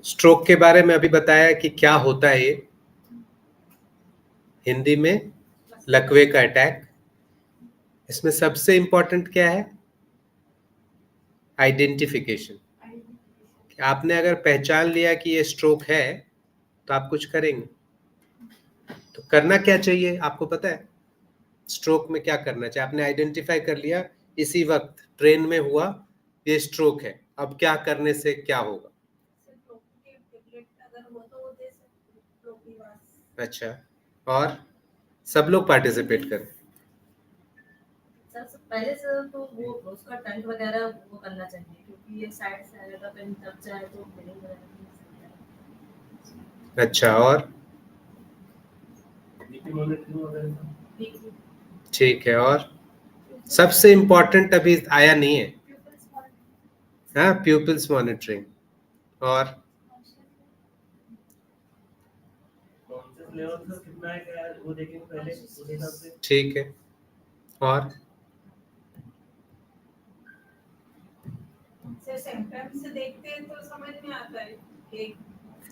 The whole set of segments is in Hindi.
स्ट्रोक के बारे में अभी बताया कि क्या होता है ये हिंदी में लकवे का अटैक। इसमें सबसे इंपॉर्टेंट क्या है? आइडेंटिफिकेशन। आपने अगर पहचान लिया कि ये स्ट्रोक है तो आप कुछ करेंगे। तो करना क्या चाहिए आपको पता है? स्ट्रोक में क्या करना चाहिए? आपने आइडेंटिफाई कर लिया इसी वक्त ट्रेन में हुआ ये स्ट्रोक है, अब क्या करने से क्या होगा? अच्छा, और सब लोग पार्टिसिपेट करें। सर पहले से तो वो उसका टेंट वगैरह वो करना चाहिए, क्योंकि ये साइड से आएगा, कहीं दब जाए तो ब्लीडिंग वगैरह नहीं हो सकता है। अच्छा, और ठीक है, और सबसे इम्पोर्टेंट अभी आया नहीं है। हाँ, प्यूपिल्स मॉनिटरिंग। और ठीक है, और सिम्टम्स देखते हैं तो समझ में आता है कि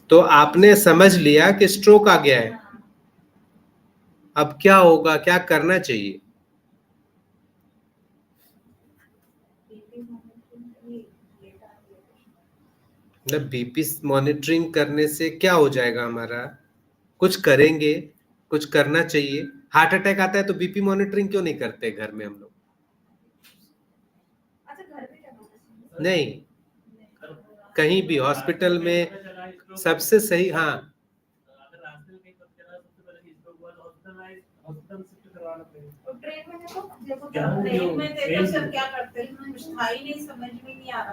तो आपने समझ लिया कि स्ट्रोक आ गया है, अब क्या होगा, क्या करना चाहिए? मतलब बीपी मॉनिटरिंग करने से क्या हो जाएगा हमारा? कुछ करेंगे, कुछ करना चाहिए। हार्ट अटैक आता है तो बीपी मॉनिटरिंग क्यों नहीं करते घर में हम लोग? नहीं, कहीं भी हॉस्पिटल में सबसे सही। हाँ,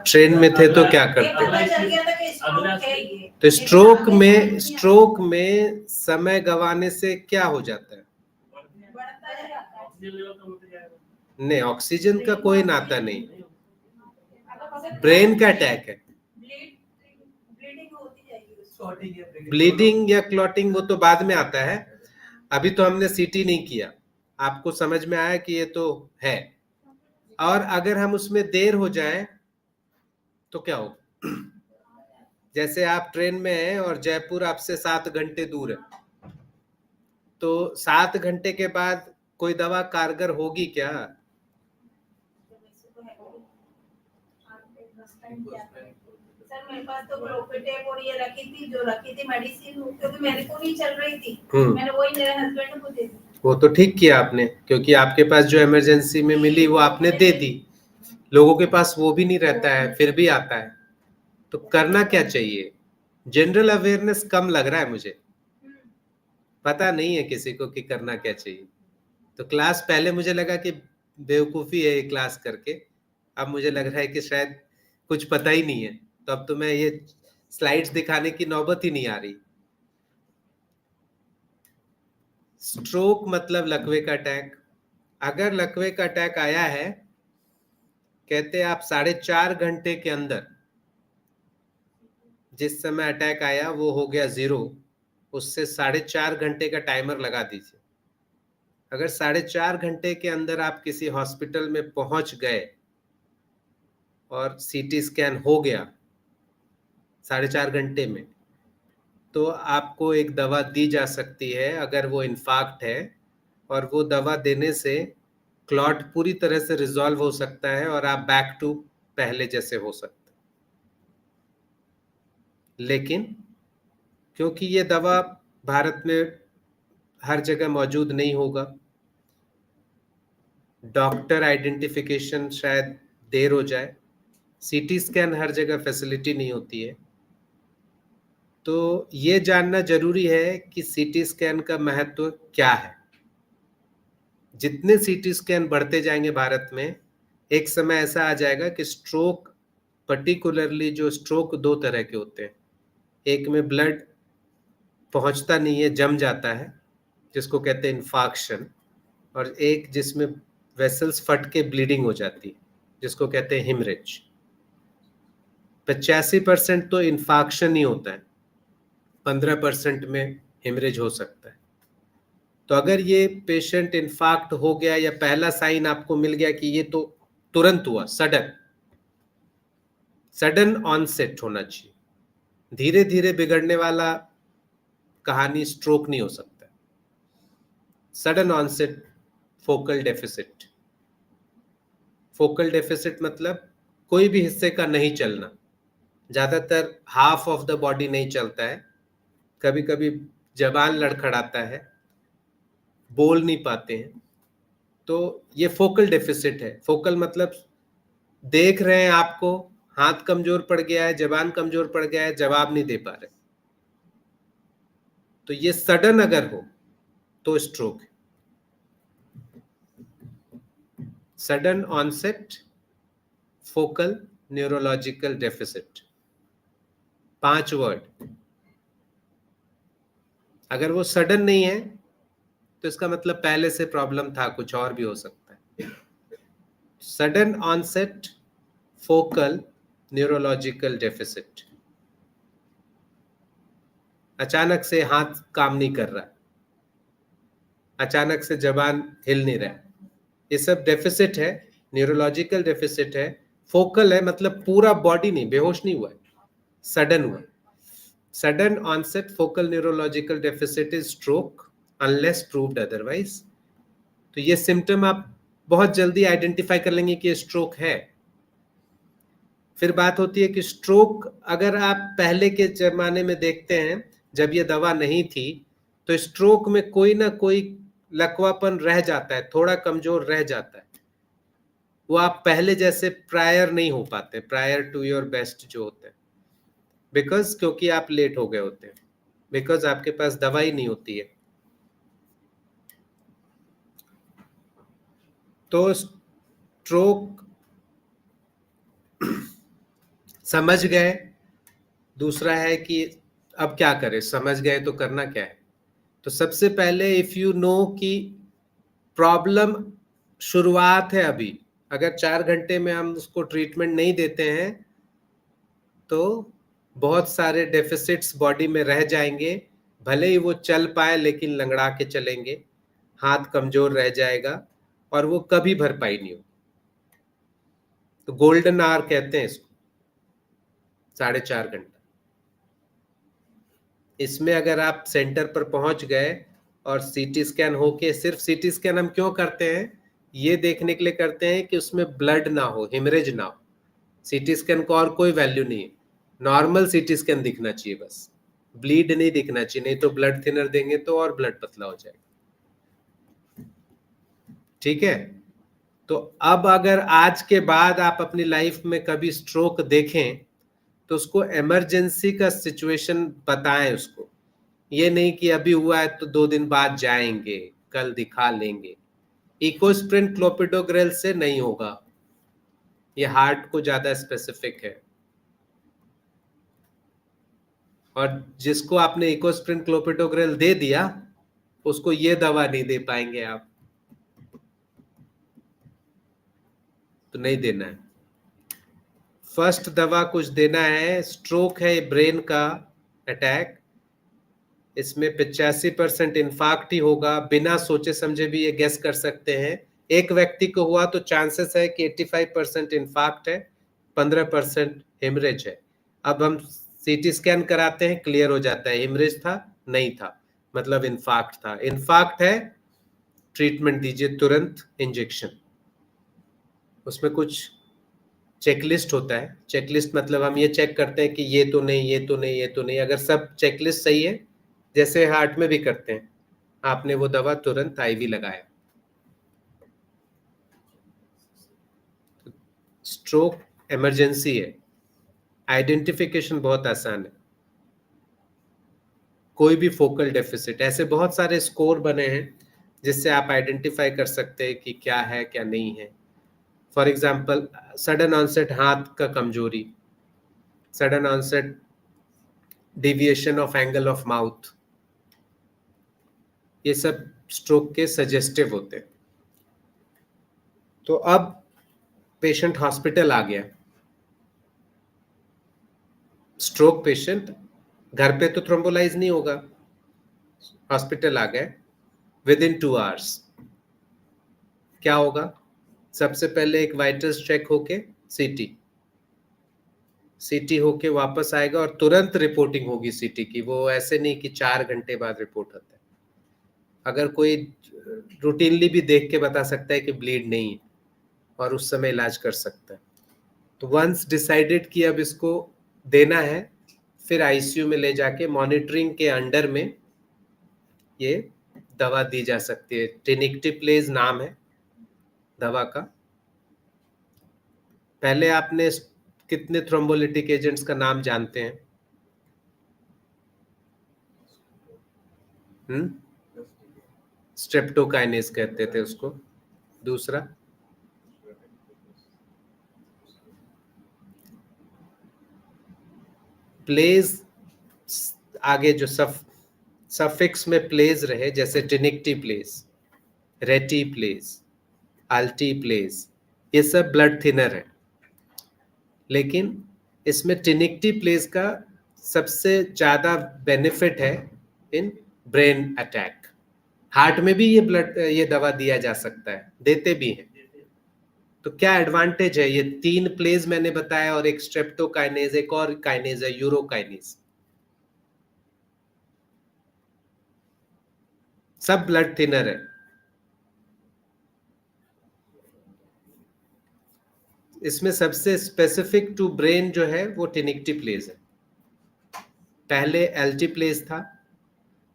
ट्रेन में थे तो क्या करते? तो स्ट्रोक में समय गंवाने से क्या हो जाता है? नहीं, ऑक्सीजन का कोई नाता नहीं, ब्रेन का अटैक है। ब्लीडिंग या क्लॉटिंग वो तो बाद में आता है, अभी तो हमने सीटी नहीं किया। आपको समझ में आया कि ये तो है, और अगर हम उसमें देर हो जाए तो क्या हो? जैसे आप ट्रेन में हैं और जयपुर आपसे 7 घंटे दूर है, तो 7 घंटे के बाद कोई दवा कारगर होगी क्या? सर मेरे पास तो प्रोफिटेब और ये रखी थी मेडिसिन, क्योंकि मेरे को नहीं चल रही थी, मैंने वही मेरे हस्बैंड को दे दी। वो तो ठीक किया आपने, क्योंकि आपके पास जो इमरजेंसी में मिली वो आपने दे दी। लोगों के पास वो भी नहीं रहता है, फिर भी आता है। तो करना क्या चाहिए? जनरल अवेयरनेस कम लग रहा है मुझे, पता नहीं है किसी को कि करना क्या चाहिए। तो क्लास पहले मुझे लगा कि बेवकूफ़ी है ये क्लास करके, अब मुझे लग रहा है कि शायद कुछ पता ही नहीं है। तो अब तो मैं ये स्लाइड्स दिखाने की नौबत ही नहीं आ रही। स्ट्रोक मतलब लकवे का अटैक। अगर लकवे का अटैक आया है, कहते आप 4.5 घंटे के अंदर, जिस समय अटैक आया वो हो गया 0, उससे 4.5 घंटे का टाइमर लगा दीजिए। अगर 4.5 घंटे के अंदर आप किसी हॉस्पिटल में पहुंच गए और सीटी स्कैन हो गया 4.5 घंटे में, तो आपको एक दवा दी जा सकती है अगर वो इन्फार्क्ट है, और वो दवा देने से क्लॉट पूरी तरह से रिजॉल्व हो सकता है और आप बैक टू पहले जैसे हो सकते। लेकिन क्योंकि ये दवा भारत में हर जगह मौजूद नहीं होगा, डॉक्टर आइडेंटिफिकेशन शायद देर हो जाए, सीटी स्कैन हर जगह फैसिलिटी नहीं होती है, तो ये जानना जरूरी है कि सीटी स्कैन का महत्व क्या है। जितने सीटी स्कैन बढ़ते जाएंगे भारत में, एक समय ऐसा आ जाएगा कि स्ट्रोक, पर्टिकुलरली जो स्ट्रोक 2 तरह के होते हैं, एक में ब्लड पहुंचता नहीं है, जम जाता है, जिसको कहते हैं इन्फार्क्शन, और एक जिसमें वेसल्स फट के ब्लीडिंग हो जाती है, जिसको कहते हैं हिमरेज। 85% तो इन्फार्क्शन ही होता है, 15% में हिमरेज हो सकता है। तो अगर ये पेशेंट इन्फार्क्ट हो गया या पहला साइन आपको मिल गया कि ये तो तुरंत हुआ, सडन ऑनसेट होना चाहिए, धीरे धीरे बिगड़ने वाला कहानी स्ट्रोक नहीं हो सकता। Sudden onset focal deficit, focal deficit मतलब कोई भी हिस्से का नहीं चलना, ज्यादातर हाफ ऑफ द बॉडी नहीं चलता है, कभी कभी जबान लड़खड़ाता है, बोल नहीं पाते हैं, तो ये फोकल डेफिसिट है। फोकल मतलब देख रहे हैं आपको, हाथ कमजोर पड़ गया है, जबान कमजोर पड़ गया है, जवाब नहीं दे पा रहे, तो ये सडन अगर हो तो स्ट्रोक है। Sudden onset focal neurological deficit, 5 word. अगर वो सडन नहीं है तो इसका मतलब पहले से प्रॉब्लम था, कुछ और भी हो सकता है। Sudden onset focal neurological deficit, अचानक से हाथ काम नहीं कर रहा, अचानक से जबान हिल नहीं रहा, ये सब डेफिसिट है, न्यूरोलॉजिकल डेफिसिट है। फोकल है मतलब पूरा बॉडी नहीं, बेहोश नहीं हुआ है, सडन हुआ। Sudden onset focal neurological deficit is stroke unless proved otherwise. तो ये सिम्टम आप बहुत जल्दी आइडेंटिफाई कर लेंगे कि स्ट्रोक है। फिर बात होती है कि स्ट्रोक अगर आप पहले के जमाने में देखते हैं, जब ये दवा नहीं थी, तो स्ट्रोक में कोई ना कोई लकवापन रह जाता है, थोड़ा कमजोर रह जाता है, वो आप पहले जैसे प्रायर नहीं हो पाते, प्रायर टू योर बेस्ट जो होते हैं, बिकॉज क्योंकि आप लेट हो गए होते हैं, बिकॉज आपके पास दवाई नहीं होती है। तो स्ट्रोक समझ गए, दूसरा है कि अब क्या करें, समझ गए तो करना क्या है। तो सबसे पहले इफ यू नो कि प्रॉब्लम शुरुआत है अभी, अगर 4 घंटे में हम उसको ट्रीटमेंट नहीं देते हैं तो बहुत सारे डेफिसिट्स बॉडी में रह जाएंगे, भले ही वो चल पाए लेकिन लंगड़ा के चलेंगे, हाथ कमजोर रह जाएगा और वो कभी भरपाई नहीं हो। तो गोल्डन आवर कहते हैं इसको, 4.5 घंटा। इसमें अगर आप सेंटर पर पहुंच गए और सीटी स्कैन होके, सिर्फ सीटी स्कैन हम क्यों करते हैं, ये देखने के लिए करते हैं कि उसमें ब्लड ना हो, हेमरेज ना हो। सीटी स्कैन को और कोई वैल्यू नहीं है, नॉर्मल सीटी स्कैन दिखना चाहिए बस, ब्लीड नहीं दिखना चाहिए, नहीं तो ब्लड थिनर देंगे तो और ब्लड पतला हो जाएगा। ठीक है, तो अब अगर आज के बाद आप अपनी लाइफ में कभी स्ट्रोक देखें तो उसको इमरजेंसी का सिचुएशन बताएं उसको, ये नहीं कि अभी हुआ है तो 2 दिन बाद जाएंगे, कल दिखा लेंगे। इकोस्प्रिन क्लोपिडोग्रेल से नहीं होगा, ये हार्ट को ज्यादा स्पेसिफिक है, और जिसको आपने इकोस्प्रिन क्लोपिडोग्रेल दे दिया उसको ये दवा नहीं दे पाएंगे आप, तो नहीं देना है। फर्स्ट दवा कुछ देना है, स्ट्रोक है ब्रेन का अटैक, इसमें 85% इन्फाक्ट ही होगा, बिना सोचे समझे भी ये गेस कर सकते हैं। एक व्यक्ति को हुआ तो चांसेस है कि 85% इन्फाक्ट है, 15% हेमरेज है। अब हम सीटी स्कैन कराते हैं, क्लियर हो जाता है हेमरेज था नहीं था, मतलब इन्फाक्ट था। इन्फाक्ट है, ट्रीटमेंट दीजिए तुरंत, इंजेक्शन। उसमें कुछ चेकलिस्ट होता है, चेकलिस्ट मतलब हम ये चेक करते हैं कि ये तो नहीं, ये तो नहीं, ये तो नहीं। अगर सब चेकलिस्ट सही है, जैसे हार्ट में भी करते हैं, आपने वो दवा तुरंत आईवी लगाया। स्ट्रोक इमरजेंसी है, आइडेंटिफिकेशन बहुत आसान है। कोई भी फोकल डेफिसिट, ऐसे बहुत सारे स्कोर बने हैं जिससे आप आइडेंटिफाई कर सकते हैं कि क्या है क्या नहीं है। फॉर एग्जाम्पल, सडन ऑनसेट हाथ का कमजोरी, sudden onset deviation of angle of mouth, ये सब स्ट्रोक के सजेस्टिव होते हैं। तो अब पेशेंट हॉस्पिटल आ गया, स्ट्रोक पेशेंट, घर पे तो थ्रोम्बोलाइज नहीं होगा, हॉस्पिटल आ गए, विद इन 2 आवर्स क्या होगा? सबसे पहले एक वाइटल्स चेक होके सीटी, सीटी होके वापस आएगा और तुरंत रिपोर्टिंग होगी सीटी की। वो ऐसे नहीं कि 4 घंटे बाद रिपोर्ट होता है। अगर कोई रूटीनली भी देख के बता सकता है कि ब्लीड नहीं है और उस समय इलाज कर सकता है। तो वंस डिसाइडेड कि अब इसको देना है, फिर आईसीयू में ले जाके मॉनिटरिंग के अंडर में ये दवा दी जा सकती है। टेनिक्टिप्लेज नाम है दवा का। पहले आपने कितने थ्रोम्बोलिटिक एजेंट्स का नाम जानते हैं? स्ट्रेप्टोकाइनेस कहते थे उसको। दूसरा प्लेज, आगे जो सफिक्स में प्लेज रहे, जैसे टेनिक्टिप्लेज, रेटिप्लेज, अल्टीप्लेज, ये सब ब्लड थिनर है। लेकिन इसमें टेनिक्टिप्लेज का सबसे ज्यादा बेनिफिट है इन ब्रेन अटैक। हार्ट में भी ये दवा दिया जा सकता है, देते भी हैं। तो क्या एडवांटेज है? ये 3 प्लेज मैंने बताया और एक स्ट्रेप्टोकाइनेज, एक और काइनेज है यूरोकाइनेज, सब ब्लड थिनर है। इसमें सबसे स्पेसिफिक टू ब्रेन जो है वो टेनिक्टिप्लेज है। पहले एल्टीप्लेज था,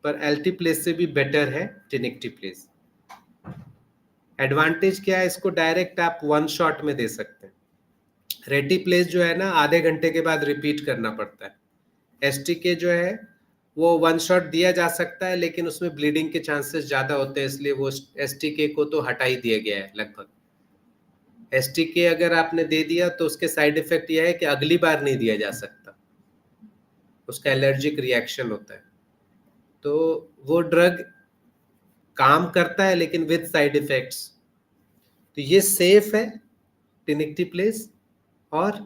पर एल्टीप्लेज से भी बेटर है टेनिक्टिप्लेज। एडवांटेज क्या है? इसको डायरेक्ट आप 1 शॉट में दे सकते हैं। रेटिप्लेज जो है ना, आधे घंटे के बाद रिपीट करना पड़ता है। एसटीके जो है वो 1 शॉट दिया जा सकता है, लेकिन उसमें ब्लीडिंग के चांसेस ज्यादा होते हैं, इसलिए वो एसटीके को तो हटा ही दिया गया है लगभग। एसटीके अगर आपने दे दिया तो उसके साइड इफेक्ट यह है कि अगली बार नहीं दिया जा सकता, उसका एलर्जिक रिएक्शन होता है। तो वो ड्रग काम करता है लेकिन विद साइड इफेक्ट्स। तो ये सेफ है टेनिक्टिप्लेज। और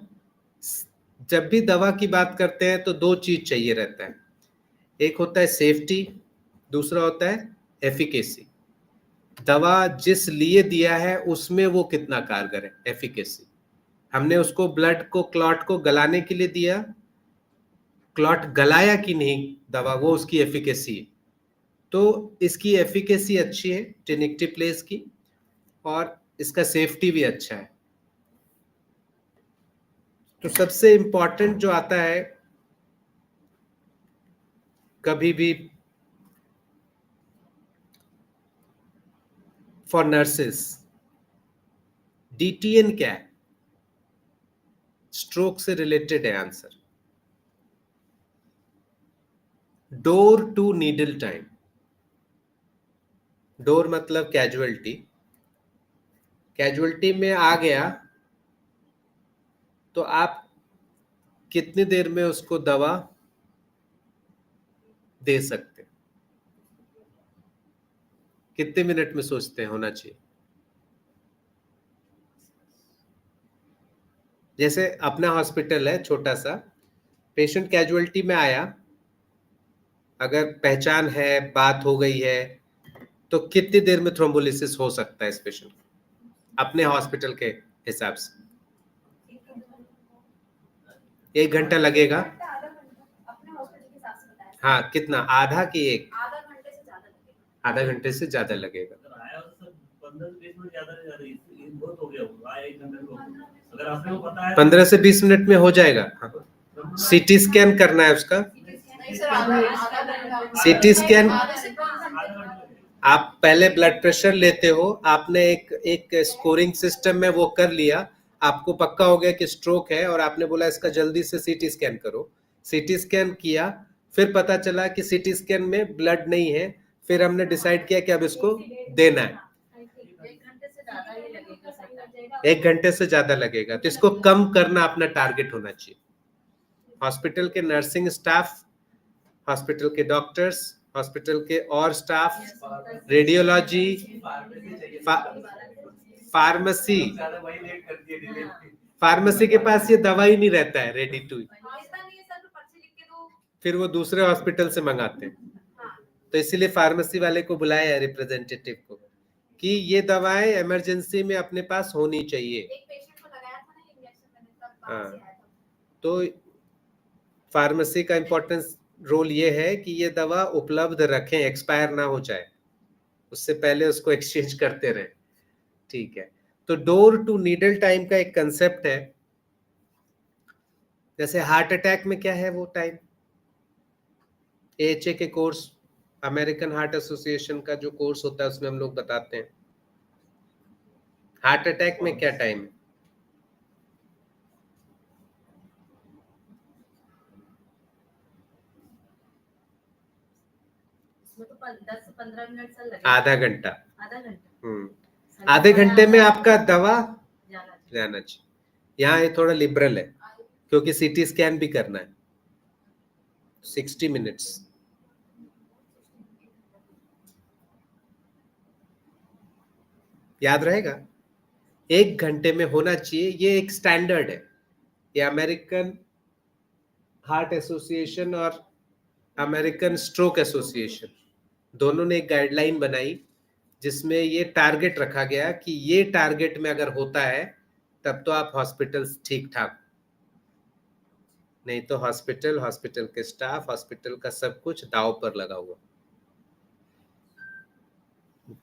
जब भी दवा की बात करते हैं तो 2 चीज चाहिए रहता है, एक होता है सेफ्टी, दूसरा होता है एफिकेसी। दवा जिस लिए दिया है उसमें वो कितना कारगर है, एफिकेसी। हमने उसको ब्लड को, क्लॉट को गलाने के लिए दिया, क्लॉट गलाया कि नहीं दवा, वो उसकी एफिकेसी है। तो इसकी एफिकेसी अच्छी है टेनिक्टिप्लेज की, और इसका सेफ्टी भी अच्छा है। तो सबसे इंपॉर्टेंट जो आता है कभी भी फॉर नर्सेस, डीटीएन क्या है? स्ट्रोक से रिलेटेड है answer. Door to needle time. Door मतलब कैजुअलिटी। कैजुअलिटी में आ गया तो आप कितनी देर में उसको दवा दे सकते? कितने मिनट में सोचते हैं होना चाहिए? जैसे अपना हॉस्पिटल है छोटा सा, पेशेंट कैजुअलिटी में आया, अगर पहचान है, बात हो गई है, तो कितनी देर में थ्रोम्बोलिसिस हो सकता है इस पेशेंट अपने हॉस्पिटल के हिसाब से? 1 घंटा लगेगा। हाँ, कितना? आधा की 1? आधा घंटे से ज्यादा लगेगा। 15 से 20 मिनट में हो जाएगा। हाँ। सीटी स्कैन करना है उसका। सीटी स्कैन, आप पहले ब्लड प्रेशर लेते हो, आपने एक स्कोरिंग सिस्टम में वो कर लिया, आपको पक्का हो गया कि स्ट्रोक है, और आपने बोला इसका जल्दी से सीटी स्कैन करो। सीटी स्कैन किया, फिर पता चला कि सीटी स्कैन में ब्लड नहीं है, फिर हमने डिसाइड किया कि अब इसको देना है। 1 घंटे से ज्यादा लगेगा, तो इसको कम करना अपना टारगेट होना चाहिए। हॉस्पिटल के नर्सिंग स्टाफ, हॉस्पिटल के डॉक्टर्स, हॉस्पिटल के और स्टाफ, रेडियोलॉजी, फार्मेसी, फार्मेसी के पास ये दवा ही नहीं रहता है रेडी टू, फिर वो दूसरे हॉस्पिटल से मंगाते हैं। तो इसीलिए फार्मेसी वाले को बुलाया है, रिप्रेजेंटेटिव को, कि ये दवाएं इमरजेंसी में अपने पास होनी चाहिए। हाँ, तो फार्मेसी का इंपॉर्टेंस रोल ये है कि ये दवा उपलब्ध रखें, एक्सपायर ना हो जाए, उससे पहले उसको एक्सचेंज करते रहे। ठीक है, तो डोर टू नीडल टाइम का एक कंसेप्ट है। जैसे हार्ट अटैक में क्या है वो टाइम, एएचए के कोर्स, अमेरिकन हार्ट एसोसिएशन का जो कोर्स होता है उसमें हम लोग बताते हैं हार्ट अटैक में क्या टाइम है। इसमें तो 10 से 15 मिनट से लगेगा। आधा घंटा। आधा घंटा। आधे घंटे में आपका दवा जाना चाहिए। जाना चाहिए। यहाँ ये थोड़ा लिबरल है क्योंकि सीटी स्कैन भी करना है। 60 मिनट्स। याद रहेगा, 1 घंटे में होना चाहिए, ये एक स्टैंडर्ड है। ये अमेरिकन हार्ट एसोसिएशन और अमेरिकन स्ट्रोक एसोसिएशन दोनों ने एक गाइडलाइन बनाई जिसमें ये टारगेट रखा गया कि ये टारगेट में अगर होता है तब तो आप हॉस्पिटल ठीक ठाक, नहीं तो हॉस्पिटल के स्टाफ, हॉस्पिटल का सब कुछ दांव पर लगा हुआ।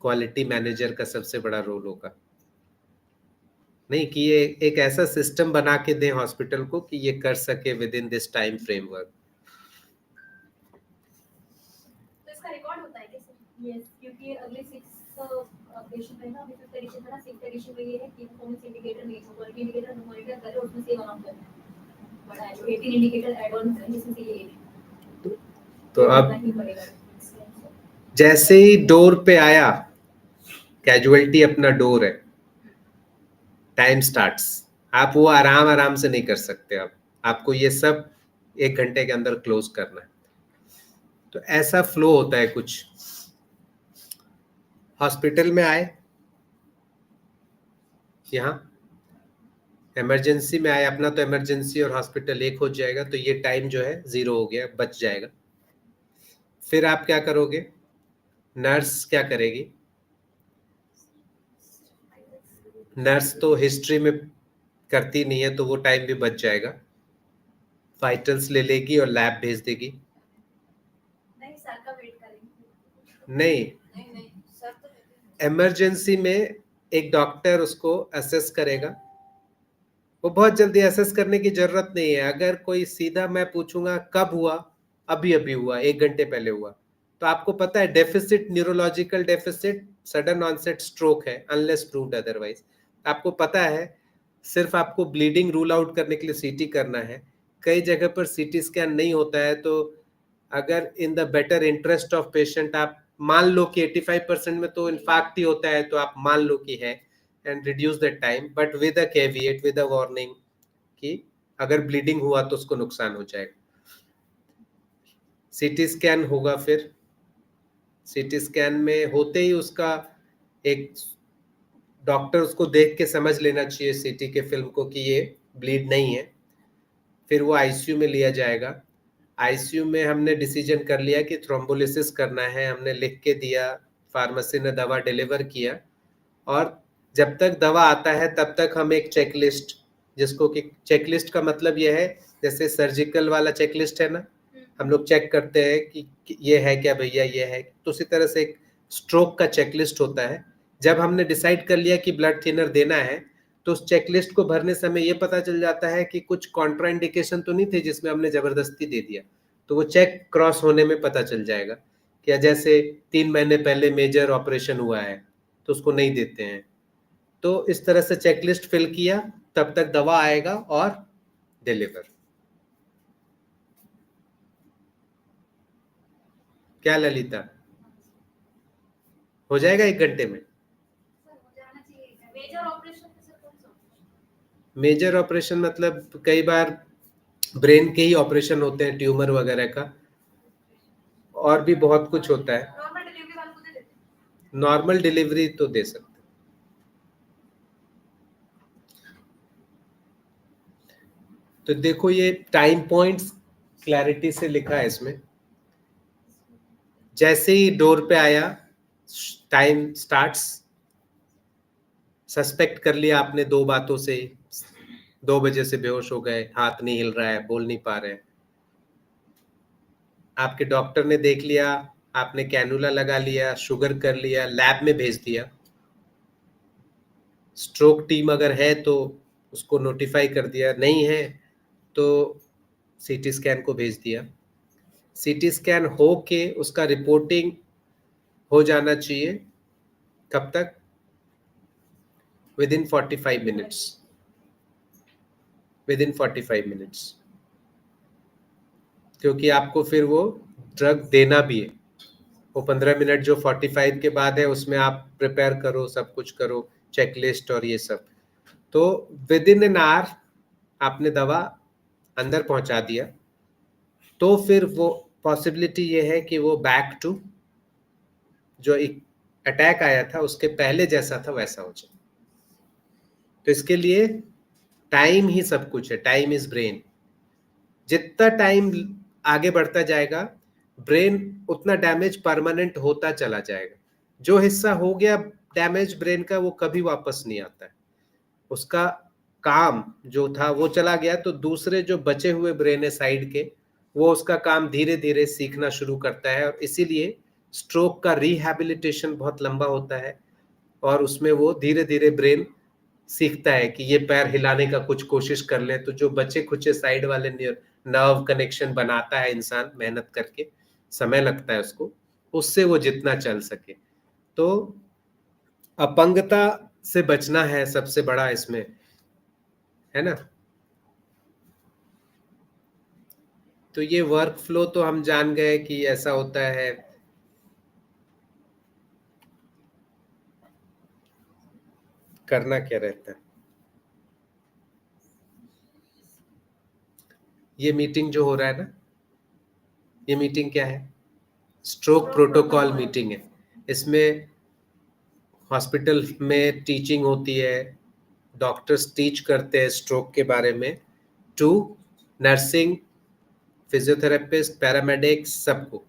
क्वालिटी मैनेजर का सबसे बड़ा रोल होगा, नहीं कि ये एक ऐसा सिस्टम बना के दें हॉस्पिटल को कि ये कर सके with in this time framework. तो इसका रिकॉर्ड होता है कैसे? यस, क्योंकि अगले 6 एडिशन में ना, अभी 5th एडिशन में ना, 6th एडिशन में ये है कि परफॉर्मेंस इंडिकेटर नहीं है, क्वालिटी इंडिकेटर मॉनिटर करें, उसमें से वन ऑफ करना है। बड़ा है 18 इंडिकेटर ऐड ऑन करें जिसमें से ये तो अब जैसे ही डोर पे आया, कैजुअलिटी अपना डोर है, टाइम स्टार्ट्स। आप वो आराम से नहीं कर सकते। आप आपको ये सब 1 घंटे के अंदर क्लोज करना है। तो ऐसा फ्लो होता है कुछ। हॉस्पिटल में आए, यहाँ इमरजेंसी में आए, अपना तो इमरजेंसी और हॉस्पिटल एक हो जाएगा, तो ये टाइम जो है 0 हो गया, बच जाएगा। फिर आप क्या करोगे, नर्स क्या करेगी, नर्स तो हिस्ट्री में करती नहीं है, तो वो टाइम भी बच जाएगा। वाइटल्स ले लेगी और लैब भेज देगी। नहीं सर का वेट करेंगे। नहीं, सर तो इमरजेंसी में एक डॉक्टर उसको असेस करेगा। वो बहुत जल्दी असेस करने की जरूरत नहीं है। अगर कोई सीधा मैं पूछूंगा कब हुआ, अभी हुआ, 1 घंटे पहले हुआ, तो आपको पता है deficit, neurological deficit, sudden onset stroke है अनलेस प्रूव्ड अदरवाइज। आपको पता है, सिर्फ आपको ब्लीडिंग रूल आउट करने के लिए सीटी करना है। कई जगह पर सीटी स्कैन नहीं होता है, तो अगर in the better interest of patient आप मान लो कि 85% में तो इन्फाक्ट ही होता है, तो आप मान लो कि है, and reduce the time, but with a caveat, with a warning कि अगर ब्लीडिंग हुआ तो उसको नुकसान हो जाएगा। सीटी स्कैन होगा, फिर सीटी स्कैन में होते ही उसका एक डॉक्टर उसको देख के समझ लेना चाहिए सीटी के फिल्म को कि ये ब्लीड नहीं है। फिर वो आईसीयू में लिया जाएगा। आईसीयू में हमने डिसीजन कर लिया कि थ्रोम्बोलिसिस करना है, हमने लिख के दिया, फार्मेसी ने दवा डिलीवर किया, और जब तक दवा आता है तब तक हम एक चेकलिस्ट, जिसको कि चेकलिस्ट का मतलब ये है जैसे सर्जिकल वाला चेकलिस्ट है ना, हम लोग चेक करते हैं कि ये है क्या भैया, ये है, तो उसी तरह से एक स्ट्रोक का चेकलिस्ट होता है। जब हमने डिसाइड कर लिया कि ब्लड थिनर देना है, तो उस चेकलिस्ट को भरने समय ये पता चल जाता है कि कुछ कॉन्ट्राइंडिकेशन तो नहीं थे जिसमें हमने जबरदस्ती दे दिया, तो वो चेक क्रॉस होने में पता चल जाएगा। क्या जैसे 3 महीने पहले मेजर ऑपरेशन हुआ है तो उसको नहीं देते हैं। तो इस तरह से चेकलिस्ट फिल किया, तब तक दवा आएगा और डिलीवर। क्या ललिता, हो जाएगा 1 घंटे में? सर हो जाना चाहिए। मेजर ऑपरेशन में सर कौन सा ऑपरेशन? मेजर ऑपरेशन मतलब कई बार ब्रेन के ही ऑपरेशन होते हैं, ट्यूमर वगैरह का, और भी बहुत कुछ होता है। नॉर्मल डिलीवरी वाले को दे देते हैं। नॉर्मल डिलीवरी तो दे सकते हैं। तो देखो ये टाइम पॉइंट्स क्लैरिटी से लिखा है इसमें। जैसे ही डोर पे आया, टाइम स्टार्ट्स। सस्पेक्ट कर लिया आपने 2 बातों से, 2 बजे से बेहोश हो गए, हाथ नहीं हिल रहा है, बोल नहीं पा रहे हैं। आपके डॉक्टर ने देख लिया, आपने कैनुला लगा लिया, शुगर कर लिया, लैब में भेज दिया। स्ट्रोक टीम अगर है तो उसको नोटिफाई कर दिया, नहीं है तो सीटी स्कैन को भेज दिया। सीटी स्कैन हो के उसका रिपोर्टिंग हो जाना चाहिए कब तक? Within 45 minutes. विदिन 45 मिनट्स, क्योंकि आपको फिर वो ड्रग देना भी है। वो 15 मिनट जो 45 के बाद है उसमें आप प्रिपेयर करो, सब कुछ करो, चेकलिस्ट और ये सब। तो विद इन एन आवर आपने दवा अंदर पहुंचा दिया, तो फिर वो पॉसिबिलिटी ये है कि वो बैक टू जो एक अटैक आया था उसके पहले जैसा था वैसा हो जाए। तो इसके लिए टाइम ही सब कुछ है, टाइम इज ब्रेन। जितना टाइम आगे बढ़ता जाएगा ब्रेन उतना डैमेज परमानेंट होता चला जाएगा। जो हिस्सा हो गया डैमेज ब्रेन का वो कभी वापस नहीं आता है, उसका काम जो था वो चला गया, तो दूसरे जो बचे हुए ब्रेन है साइड के, वो उसका काम धीरे धीरे सीखना शुरू करता है। और इसीलिए स्ट्रोक का रिहैबिलिटेशन बहुत लंबा होता है और उसमें वो धीरे धीरे ब्रेन सीखता है कि ये पैर हिलाने का कुछ कोशिश कर ले, तो जो बचे खुचे साइड वाले नर्व कनेक्शन बनाता है इंसान मेहनत करके, समय लगता है उसको, उससे वो जितना चल सके। तो अपंगता से बचना है सबसे बड़ा इसमें, है ना। तो ये वर्क फ्लो तो हम जान गए कि ऐसा होता है। करना क्या रहता है? ये मीटिंग जो हो रहा है ना, ये मीटिंग क्या है? स्ट्रोक प्रोटोकॉल मीटिंग है। इसमें हॉस्पिटल में टीचिंग होती है, डॉक्टर्स टीच करते हैं स्ट्रोक के बारे में टू नर्सिंग, फिजियोथेरेपिस्ट, पैरामेडिक्स, सबको।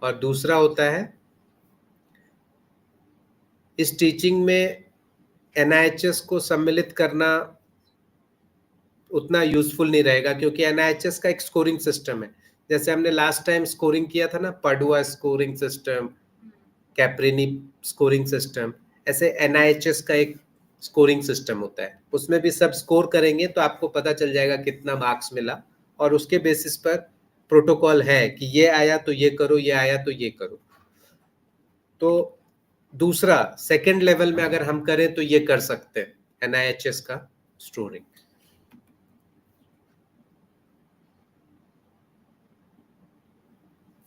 और दूसरा होता है इस टीचिंग में NIHS को सम्मिलित करना उतना यूजफुल नहीं रहेगा, क्योंकि NIHS का एक स्कोरिंग सिस्टम है। जैसे हमने लास्ट टाइम स्कोरिंग किया था ना, पडुआ स्कोरिंग सिस्टम, कैप्रिनी स्कोरिंग सिस्टम, ऐसे NIHS का एक स्कोरिंग सिस्टम होता है। उसमें भी सब स्कोर करेंगे तो आपको पता चल जाएगा कितना मार्क्स मिला, और उसके बेसिस पर प्रोटोकॉल है कि ये आया तो ये करो, ये आया तो ये करो। तो दूसरा सेकंड लेवल में अगर हम करें तो ये कर सकते हैं NIHS का स्कोरिंग।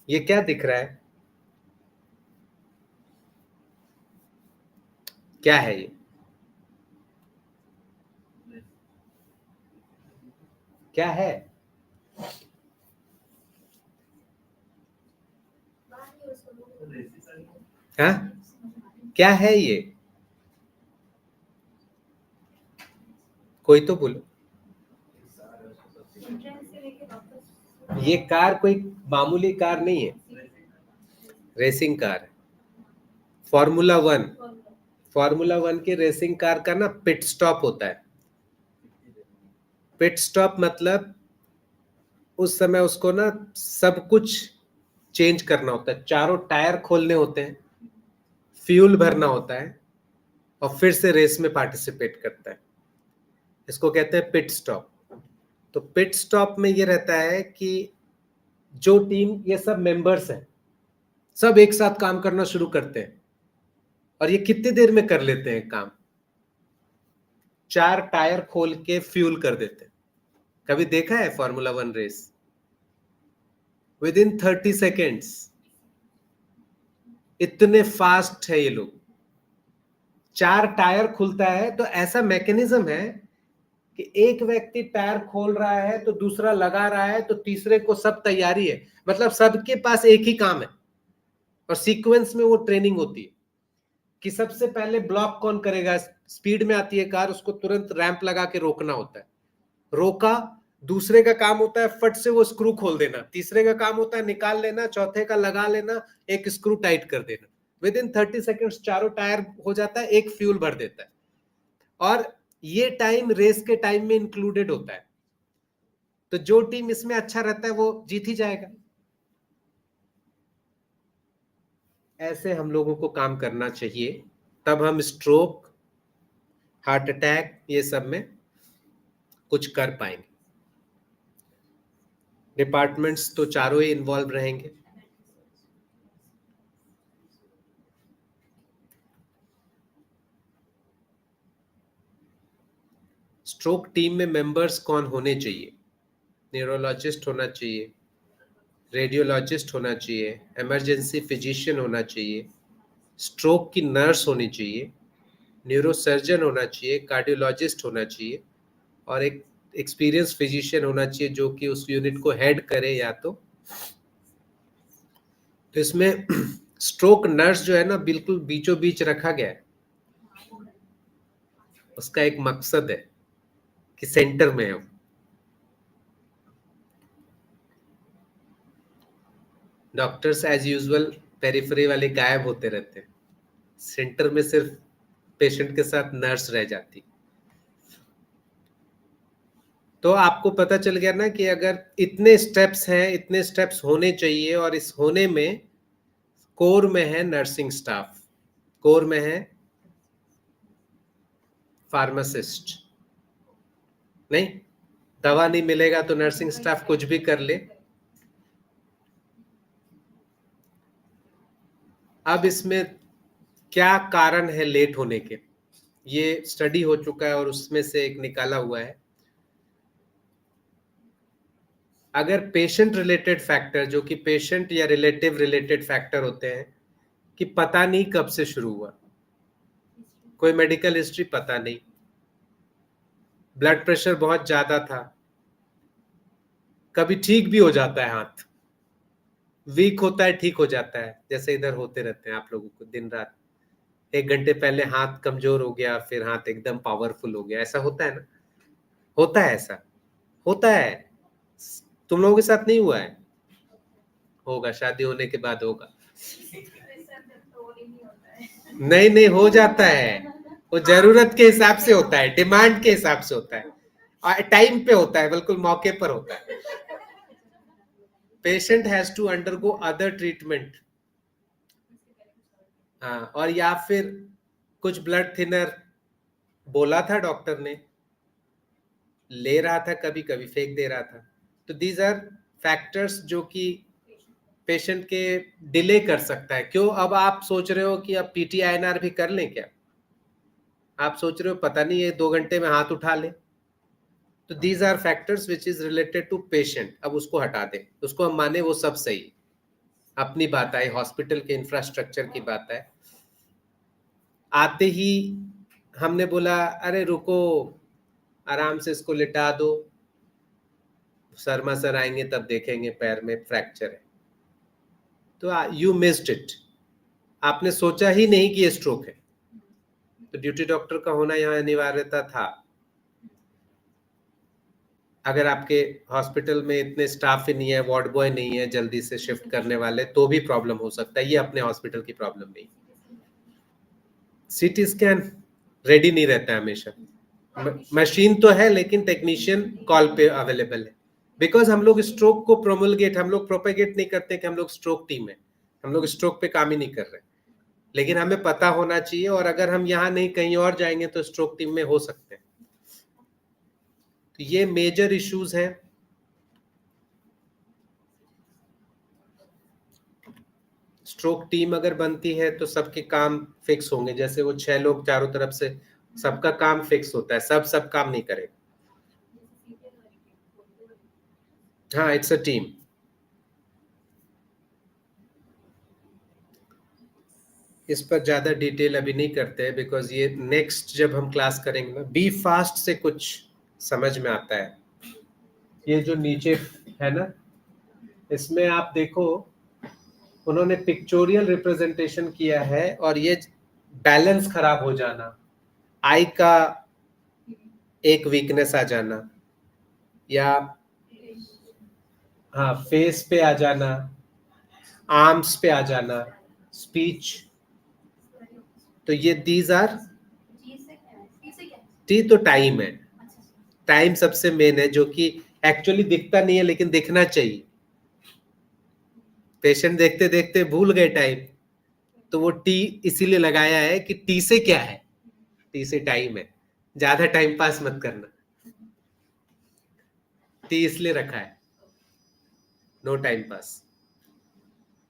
ये क्या दिख रहा है? क्या है ये? क्या है? हाँ, क्या है ये? कोई तो बोलो। ये कार कोई मामूली कार नहीं है, रेसिंग कार है। फॉर्मूला 1 की रेसिंग कार का ना पिट स्टॉप होता है। पिट स्टॉप मतलब उस समय उसको ना सब कुछ चेंज करना होता है, चारों टायर खोलने होते हैं, फ्यूल भरना होता है और फिर से रेस में पार्टिसिपेट करता है। इसको कहते हैं पिट स्टॉप। तो पिट स्टॉप में ये रहता है कि जो टीम, ये सब मेंबर्स हैं, सब एक साथ काम करना शुरू करते हैं। और ये कितनी देर में कर लेते हैं काम? 4 टायर खोल के फ्यूल कर देते हैं। कभी देखा है formula 1 race? Within 30 seconds. इतने फास्ट है ये लोग। 4 टायर खुलता है तो ऐसा मैकेनिज्म है कि एक व्यक्ति टायर खोल रहा है तो दूसरा लगा रहा है, तो तीसरे को सब तैयारी है। मतलब सबके पास एक ही काम है और सीक्वेंस में वो ट्रेनिंग होती है कि सबसे पहले ब्लॉक कौन करेगा। स्पीड में आती है कार, उसको तुरंत रैंप लगा के रोकना होता है। रोका, दूसरे का काम होता है फट से वो स्क्रू खोल देना, तीसरे का काम होता है निकाल लेना, चौथे का लगा लेना, एक स्क्रू टाइट कर देना। विद इन 30 सेकेंड्स चारों टायर हो जाता है, एक फ्यूल भर देता है। और ये टाइम रेस के टाइम में इंक्लूडेड होता है, तो जो टीम इसमें अच्छा रहता है वो जीत ही जाएगा। ऐसे हम लोगों को काम करना चाहिए, तब हम स्ट्रोक, हार्ट अटैक, ये सब में कुछ कर पाएंगे। डिपार्टमेंट्स तो चारों ही इन्वॉल्व रहेंगे। स्ट्रोक टीम में मेंबर्स कौन होने चाहिए? न्यूरोलॉजिस्ट होना चाहिए, रेडियोलॉजिस्ट होना चाहिए, इमरजेंसी फिजिशियन होना चाहिए, स्ट्रोक की नर्स होनी चाहिए, न्यूरोसर्जन होना चाहिए, कार्डियोलॉजिस्ट होना चाहिए, और एक एक्सपीरियंस फिजिशियन होना चाहिए जो कि उस यूनिट को हेड करे या तो इसमें स्ट्रोक नर्स जो है ना, बिल्कुल बीचों बीच रखा गया है। उसका एक मकसद है कि सेंटर में है। डॉक्टर्स एज यूजुअल पेरिफेरी वाले गायब होते रहते हैं, सेंटर में सिर्फ पेशेंट के साथ नर्स रह जाती। तो आपको पता चल गया ना कि अगर इतने स्टेप्स हैं, इतने स्टेप्स होने चाहिए, और इस होने में कोर में है नर्सिंग स्टाफ, कोर में है फार्मासिस्ट। नहीं, दवा नहीं मिलेगा तो नर्सिंग स्टाफ कुछ भी कर ले। अब इसमें क्या कारण है लेट होने के, ये स्टडी हो चुका है और उसमें से एक निकाला हुआ है। अगर पेशेंट रिलेटेड फैक्टर, जो कि पेशेंट या रिलेटिव रिलेटेड फैक्टर होते हैं, कि पता नहीं कब से शुरू हुआ, कोई मेडिकल हिस्ट्री पता नहीं, ब्लड प्रेशर बहुत ज्यादा था, कभी ठीक भी हो जाता है, हाथ वीक होता है, ठीक हो जाता है, जैसे इधर होते रहते हैं आप लोगों को दिन रात, 1 घंटे पहले हाथ कमजोर हो गया, फिर हाथ एकदम पावरफुल हो गया, ऐसा होता है ना? होता है, ऐसा होता है। तुम लोगों के साथ नहीं हुआ है? होगा, शादी होने के बाद होगा। नहीं नहीं, हो जाता है, वो जरूरत के हिसाब से होता है, डिमांड के हिसाब से होता है, और टाइम पे होता है, बिल्कुल मौके पर होता है। Patient has to undergo other treatment, हाँ, और या फिर कुछ ब्लड थिनर बोला था डॉक्टर ने, ले रहा था, कभी कभी फेंक दे रहा था। तो दीज आर फैक्टर्स जो कि पेशेंट के डिले कर सकता है। क्यों? अब आप सोच रहे हो कि अब पीटीआईएनआर भी कर लें क्या? आप सोच रहे हो पता नहीं ये 2 घंटे में हाथ उठा ले। तो these are factors which is related to patient. अब उसको हटा दें, उसको हम माने वो सब सही, अपनी बात आई, हॉस्पिटल के इंफ्रास्ट्रक्चर की बात है। आते ही हमने बोला अरे रुको, आराम से इसको लिटा दो, शर्मा सर आएंगे तब देखेंगे पैर में फ्रैक्चर है, तो यू मिस्ड इट, आपने सोचा ही नहीं कि ये स्ट्रोक है। तो ड्यूटी डॉक्टर का होना यहाँ अनिवार्यता था। अगर आपके हॉस्पिटल में इतने स्टाफ ही नहीं है, वार्ड बॉय नहीं है जल्दी से शिफ्ट करने वाले, तो भी प्रॉब्लम हो सकता है। ये अपने हॉस्पिटल की प्रॉब्लम नहीं। सीटी स्कैन रेडी नहीं रहता है हमेशा, मशीन तो है लेकिन टेक्नीशियन कॉल पे अवेलेबल है। बिकॉज हम लोग स्ट्रोक को प्रोमुलगेट, हम लोग प्रोपेगेट नहीं करते कि हम लोग स्ट्रोक टीम है, हम लोग स्ट्रोक पे काम ही नहीं कर रहे, लेकिन हमें पता होना चाहिए, और अगर हम यहाँ नहीं कहीं और जाएंगे तो स्ट्रोक टीम में हो सकते हैं। तो ये मेजर इश्यूज हैं। स्ट्रोक टीम अगर बनती है तो सबके काम फिक्स होंगे, जैसे वो 6 लोग चारों तरफ से, सबका काम फिक्स होता है, सब काम नहीं करेगा। हाँ, इट्स अ टीम। इस पर ज्यादा डिटेल अभी नहीं करते हैं, बिकॉज ये नेक्स्ट जब हम क्लास करेंगे ना, बी फास्ट से कुछ समझ में आता है। ये जो नीचे है ना, इसमें आप देखो उन्होंने पिक्चोरियल रिप्रेजेंटेशन किया है, और ये बैलेंस खराब हो जाना, आई का एक वीकनेस आ जाना, या हाँ फेस पे आ जाना, आर्म्स पे आ जाना, स्पीच, तो ये दीज आर टी तो टाइम है, अच्छा टाइम सबसे मेन है, जो कि एक्चुअली दिखता नहीं है लेकिन दिखना चाहिए। पेशेंट देखते देखते भूल गए टाइम, तो वो टी इसीलिए लगाया है कि टी से क्या है, टी से टाइम है, ज्यादा टाइम पास मत करना, टी इसलिए रखा है, नो टाइम पास।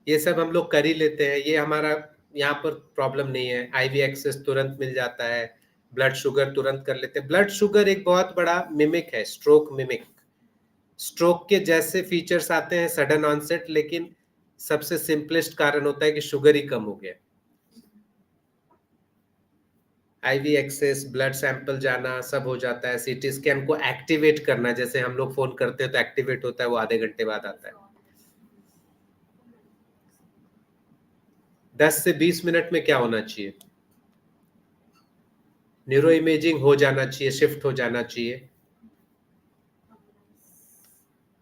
ये सब हम लोग कर ही लेते हैं, ये हमारा यहाँ पर प्रॉब्लम नहीं है। आईवी एक्सेस तुरंत मिल जाता है, ब्लड शुगर तुरंत कर लेते हैं। ब्लड शुगर एक बहुत बड़ा मिमिक है, स्ट्रोक मिमिक। स्ट्रोक के जैसे फीचर्स आते हैं, सडन ऑनसेट, लेकिन सबसे सिंपलेस्ट कारण होता है कि शुगर ही कम हो गया। आईवी एक्सेस, ब्लड सैंपल जाना, सब हो जाता है। सीटी स्कैन को एक्टिवेट करना, जैसे हम लोग फोन करते हैं तो एक्टिवेट होता है, वो आधे घंटे बाद आता है। 10 से 20 मिनट में क्या होना चाहिए, न्यूरो इमेजिंग हो जाना चाहिए, शिफ्ट हो जाना चाहिए।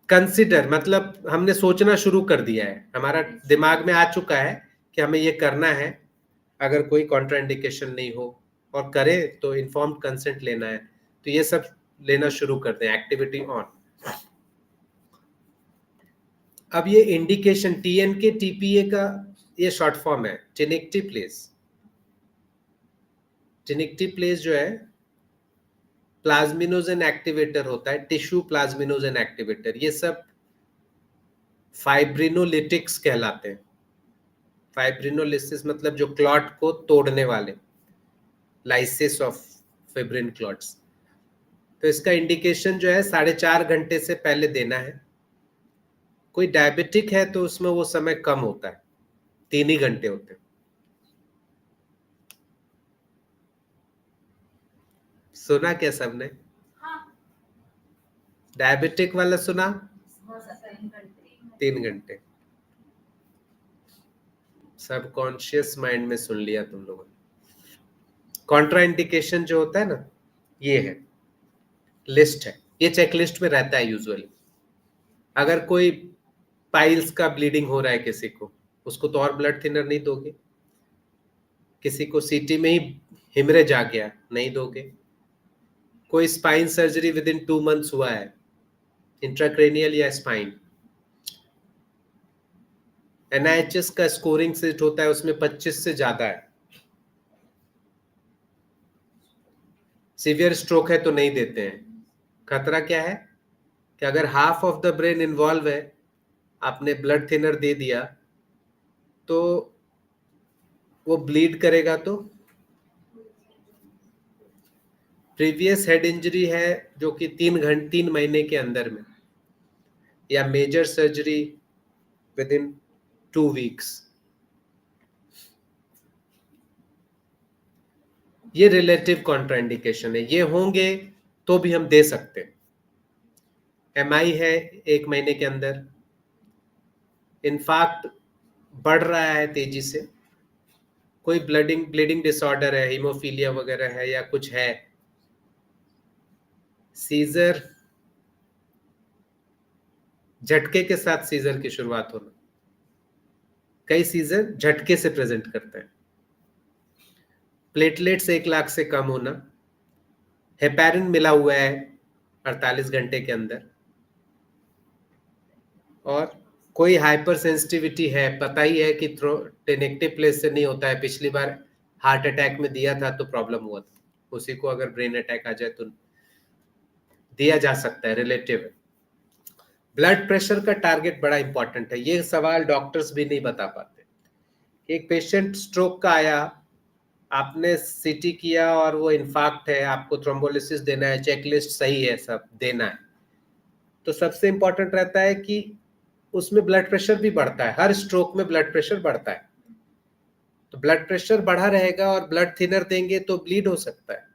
कंसिडर मतलब हमने सोचना शुरू कर दिया है, हमारा दिमाग में आ चुका है कि हमें ये करना है, अगर कोई कॉन्ट्राइंडिकेशन नहीं हो, और करे तो इन्फॉर्म्ड कंसेंट लेना है, तो ये सब लेना शुरू कर दें, एक्टिविटी ऑन। अब ये इंडिकेशन टीएनके टीपीए का ये शॉर्ट फॉर्म है, टेनेक्टिप्लेज। टेनेक्टिप्लेज जो है प्लाज्मिनोजेन एक्टिवेटर होता है, टिश्यू प्लाज्मिनोजेन एक्टिवेटर। ये सब फाइब्रिनोलिटिक्स कहलाते हैं। फाइब्रिनोलिसिस मतलब जो क्लॉट को तोड़ने वाले, लाइसिस ऑफ फिब्रिन क्लॉट्स। तो इसका इंडिकेशन जो है 4.5 घंटे से पहले देना है। कोई डायबिटिक है तो उसमें वो समय कम होता है, 3 ही घंटे होते हैं। सुना क्या सबने? हाँ डायबिटिक वाला सुना? हाँ सर 3 घंटे। सब कॉन्शियस माइंड में सुन लिया तुम लोगों ने। कॉन्ट्राइंडिकेशन जो होता है ना, ये है, लिस्ट है, ये चेकलिस्ट में रहता है यूजुअली। अगर कोई पाइल्स का ब्लीडिंग हो रहा है किसी को, उसको तो और ब्लड थिनर नहीं दोगे। किसी को सीटी में ही हिमरेज आ गया, नहीं दोगे। कोई spine surgery within 2 months हुआ है, इंट्राक्रेनियल या स्पाइन, एनआईएचएस का स्कोरिंग सीट होता है, उसमें 25 से ज्यादा है, सीवियर स्ट्रोक है तो नहीं देते हैं। खतरा क्या है कि अगर half of the brain involve है, आपने ब्लड थिनर दे दिया तो वो ब्लीड करेगा। तो प्रीवियस हेड इंजरी है जो कि 3 महीने के अंदर में, या major surgery within 2 weeks, ये रिलेटिव कॉन्ट्राइंडिकेशन है। ये होंगे तो भी हम दे सकते हैं। एमआई है 1 महीने के अंदर, इनफैक्ट बढ़ रहा है तेजी से, कोई ब्लीडिंग डिसऑर्डर है, हीमोफीलिया वगैरह है या कुछ है, सीजर, झटके के साथ सीजर की शुरुआत होना, कई सीजर झटके से प्रेजेंट करते हैं, प्लेटलेट्स 1 लाख से कम होना, हेपेरिन मिला हुआ है 48 घंटे के अंदर, और कोई हाइपर सेंसिटिविटी है, पता ही है कि टेनेक्टिप्लेज से नहीं होता है, पिछली बार हार्ट अटैक में दिया था तो प्रॉब्लम हुआ था, उसी को अगर ब्रेन अटैक आ जाए तो दिया जा सकता है, रिलेटिव है। ब्लड प्रेशर का टारगेट बड़ा इंपॉर्टेंट है, ये सवाल डॉक्टर्स भी नहीं बता पाते। एक पेशेंट स्ट्रोक का आया, आपने सीटी किया और वो इन्फार्क्ट है, आपको थ्रोम्बोलिसिस देना है, चेकलिस्ट सही है, सब देना है, तो सबसे इंपॉर्टेंट रहता है कि उसमें ब्लड प्रेशर भी बढ़ता है, हर स्ट्रोक में ब्लड प्रेशर बढ़ता है। तो ब्लड प्रेशर बढ़ा रहेगा और ब्लड थिनर देंगे तो ब्लीड हो सकता है,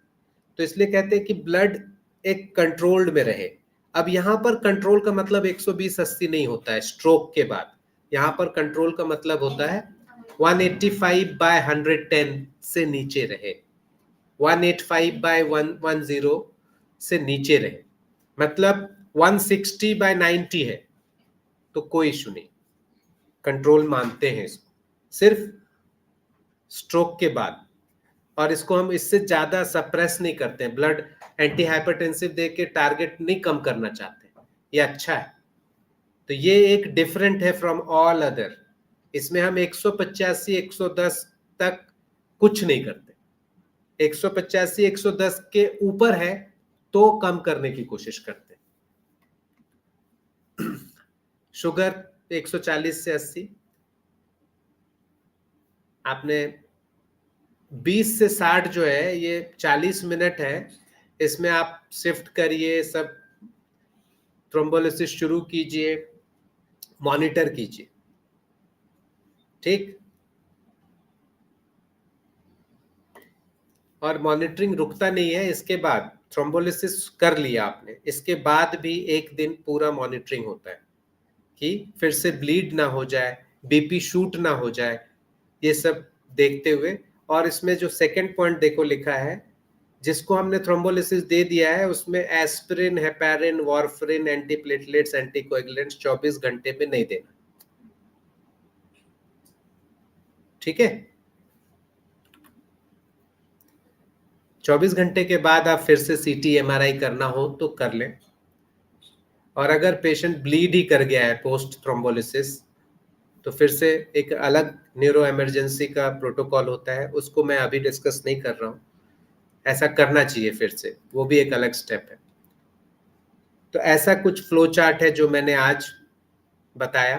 तो इसलिए कहते हैं कि ब्लड एक कंट्रोल्ड में रहे। अब यहाँ पर कंट्रोल का मतलब 120-80 नहीं होता है स्ट्रोक के बाद, यहाँ पर कंट्रोल का मतलब होता है 185/110 से नीचे रहे, 185/110 से नीचे रहे, मतलब 160/90 है तो कोई इशू नहीं, कंट्रोल मानते हैं इसको, सिर्फ स्ट्रोक के बाद। और इसको हम इससे ज्यादा सप्रेस नहीं करते हैं, ब्लड एंटी हाइपरटेंसिव दे के टारगेट नहीं कम करना चाहते, ये अच्छा है। तो ये एक डिफरेंट है फ्रॉम ऑल अदर। इसमें हम 185 110 तक कुछ नहीं करते, 185 110 के ऊपर है तो कम करने की कोशिश करते। शुगर 140 से 80, आपने 20 से 60 जो है ये 40 मिनट है, इसमें आप शिफ्ट करिए, सब थ्रोम्बोलिसिस शुरू कीजिए, मॉनिटर कीजिए, ठीक। और मॉनिटरिंग रुकता नहीं है, इसके बाद थ्रोम्बोलिसिस कर लिया आपने, इसके बाद भी एक दिन पूरा मॉनिटरिंग होता है कि फिर से ब्लीड ना हो जाए, बीपी शूट ना हो जाए, ये सब देखते हुए। और इसमें जो सेकंड पॉइंट देखो लिखा है, जिसको हमने थ्रोम्बोलिसिस दे दिया है उसमें aspirin, heparin, warfarin, antiplatelets, anticoagulants 24 घंटे में नहीं देना, ठीक है। 24 घंटे के बाद आप फिर से सीटी एमआरआई करना हो तो कर लें। और अगर पेशेंट ब्लीड ही कर गया है पोस्ट थ्रोम्बोलिसिस, तो फिर से एक अलग न्यूरो इमरजेंसी का प्रोटोकॉल होता है, उसको मैं अभी डिस्कस नहीं कर रहा हूँ। ऐसा करना चाहिए फिर से, वो भी एक अलग स्टेप है। तो ऐसा कुछ फ्लो चार्ट है जो मैंने आज बताया।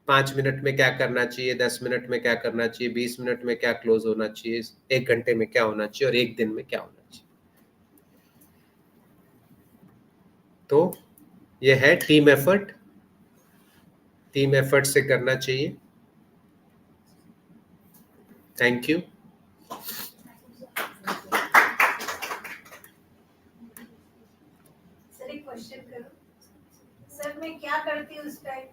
5 मिनट में क्या करना चाहिए, 10 मिनट में क्या करना चाहिए, 20 मिनट में क्या क्लोज होना चाहिए, 1 घंटे में क्या होना चाहिए और 1 दिन में क्या होना चाहिए। तो ये है टीम एफर्ट, टीम एफर्ट से करना चाहिए। Thank you. सर एक क्वेश्चन करूं? सर मैं क्या करती हूँ उस टाइम?